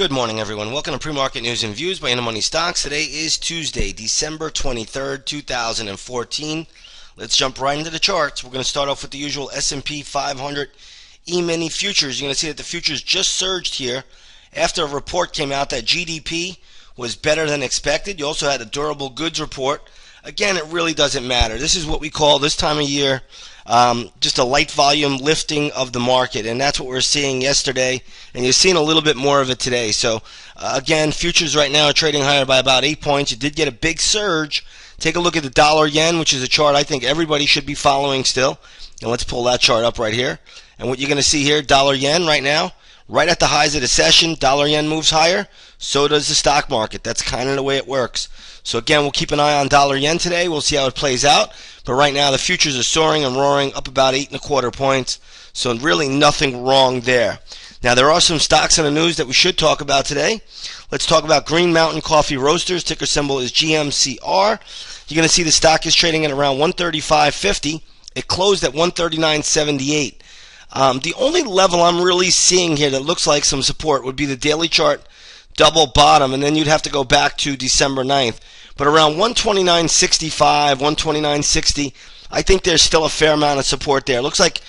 Good morning, everyone. Welcome to Pre-Market News and Views by In the Money Stocks. Today is Tuesday, December 23rd, 2014. Let's jump right into the charts. We're going to start off with the usual S&P 500 E-mini futures. You're going to see that the futures just surged here after a report came out that GDP was better than expected. You also had a durable goods report. Again, it really doesn't matter. This is what we call this time of year just a light volume lifting of the market, and that's what we're seeing yesterday, and you're seeing a little bit more of it today. So again, futures right now are trading higher by about 8 points. You did get a big surge. Take a look at the dollar yen, which is a chart I think everybody should be following still, and let's pull that chart up right here. And what you're going to see here, dollar yen right now, right at the highs of the session, dollar yen moves higher, so does the stock market. That's kind of the way it works. So again, we'll keep an eye on dollar yen today. We'll see how it plays out. But right now, the futures are soaring and roaring up about 8.25 points. So really nothing wrong there. Now, there are some stocks in the news that we should talk about today. Let's talk about Green Mountain Coffee Roasters. Ticker symbol is GMCR. You're going to see the stock is trading at around 135.50. It closed at 139.78. The only level I'm really seeing here that looks like some support would be the daily chart double bottom, and then you'd have to go back to December 9th. But around 129.65, 129.60, I think there's still a fair amount of support there. It looks like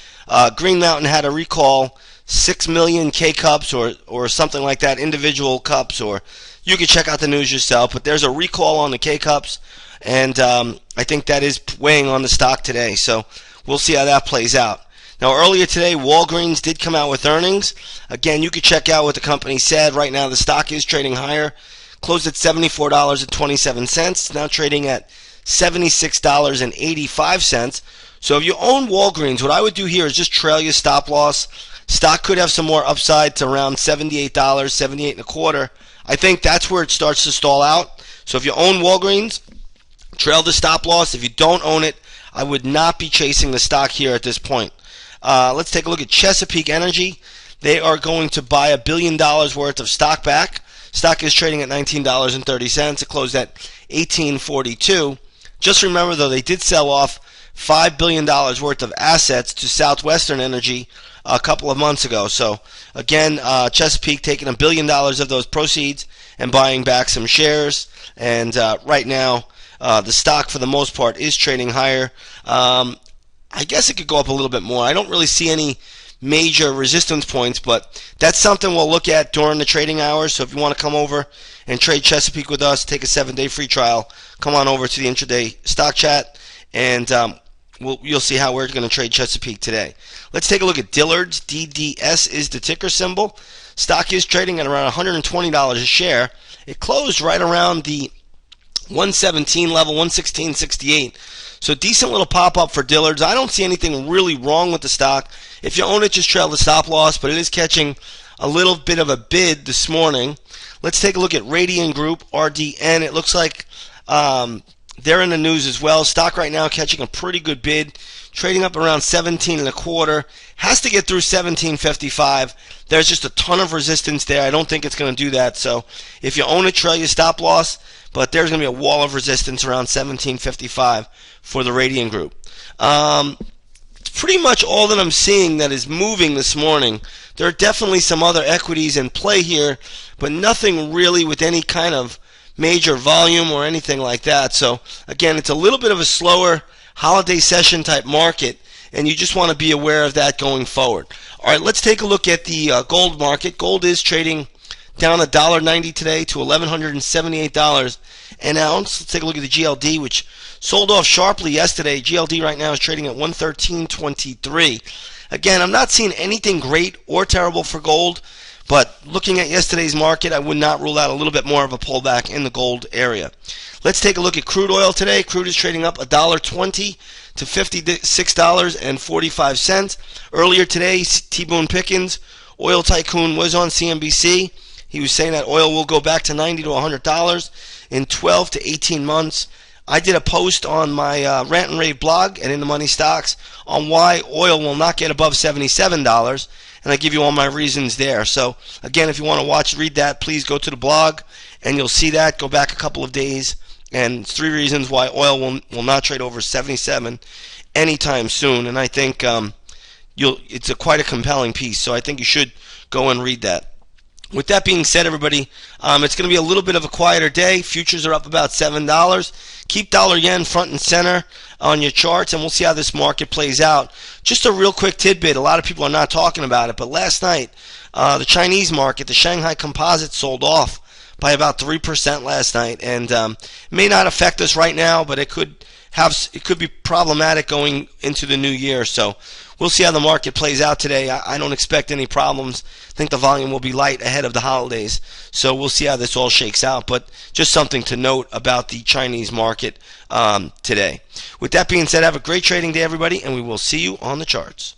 Green Mountain had to recall 6 million K-Cups or something like that, individual cups, or you can check out the news yourself. But there's a recall on the K-Cups, and I think that is weighing on the stock today. So we'll see how that plays out. Now, earlier today, Walgreens did come out with earnings. Again, you can check out what the company said. Right now, the stock is trading higher. Closed at $74.27. It's now trading at $76.85. So if you own Walgreens, what I would do here is just trail your stop loss. Stock could have some more upside to around $78, $78.25. I think that's where it starts to stall out. So if you own Walgreens, trail the stop loss. If you don't own it, I would not be chasing the stock here at this point. Let's take a look at Chesapeake Energy. They are going to buy $1 billion worth of stock back. Stock is trading at $19.30. It closed at $18.42. Just remember, though, they did sell off $5 billion worth of assets to Southwestern Energy a couple of months ago. So, again, Chesapeake taking $1 billion of those proceeds and buying back some shares. And right now, the stock, for the most part, is trading higher. I guess it could go up a little bit more. I don't really see any major resistance points, but that's something we'll look at during the trading hours. So if you want to come over and trade Chesapeake with us, take a 7-day free trial, come on over to the intraday stock chat, and you'll see how we're going to trade Chesapeake today. Let's take a look at Dillards. DDS is the ticker symbol. Stock is trading at around $120 a share. It closed right around the 117 level, 116.68. So decent little pop-up for Dillards. I don't see anything really wrong with the stock. If you own it, just trail the stop loss, but it is catching a little bit of a bid this morning. Let's take a look at Radian Group, RDN. It looks like they're in the news as well. Stock right now catching a pretty good bid, trading up around 17.25. Has to get through 17.55. There's just a ton of resistance there. I don't think it's going to do that. So if you own it, trail your stop loss. But there's going to be a wall of resistance around 17.55 for the Radian Group. It's pretty much all that I'm seeing that is moving this morning. There are definitely some other equities in play here, but nothing really with any kind of major volume or anything like that. So, again, it's a little bit of a slower holiday session type market, and you just want to be aware of that going forward. All right, let's take a look at the gold market. Gold is trading down $1.90 today to $1,178 an ounce. Let's take a look at the GLD, which sold off sharply yesterday. GLD right now is trading at 113.23. Again, I'm not seeing anything great or terrible for gold, but looking at yesterday's market, I would not rule out a little bit more of a pullback in the gold area. Let's take a look at crude oil today. Crude is trading up $1.20 to $56.45. Earlier today, T. Boone Pickens, oil tycoon, was on CNBC. He was saying that oil will go back to $90 to $100 in 12 to 18 months. I did a post on my Rant and Rave blog and In the Money Stocks on why oil will not get above $77, and I give you all my reasons there. So, again, if you want to read that, please go to the blog, and you'll see that. Go back a couple of days, and 3 reasons why oil will not trade over 77 anytime soon. And I think it's quite a compelling piece, so I think you should go and read that. With that being said, everybody, it's going to be a little bit of a quieter day. Futures are up about $7. Keep dollar yen front and center on your charts, and we'll see how this market plays out. Just a real quick tidbit. A lot of people are not talking about it, but last night, the Chinese market, the Shanghai Composite, sold off by about 3% last night, and it may not affect us right now, but it could be problematic going into the new year. So we'll see how the market plays out today. I don't expect any problems. I think the volume will be light ahead of the holidays. So we'll see how this all shakes out. But just something to note about the Chinese market today. With that being said, have a great trading day, everybody, and we will see you on the charts.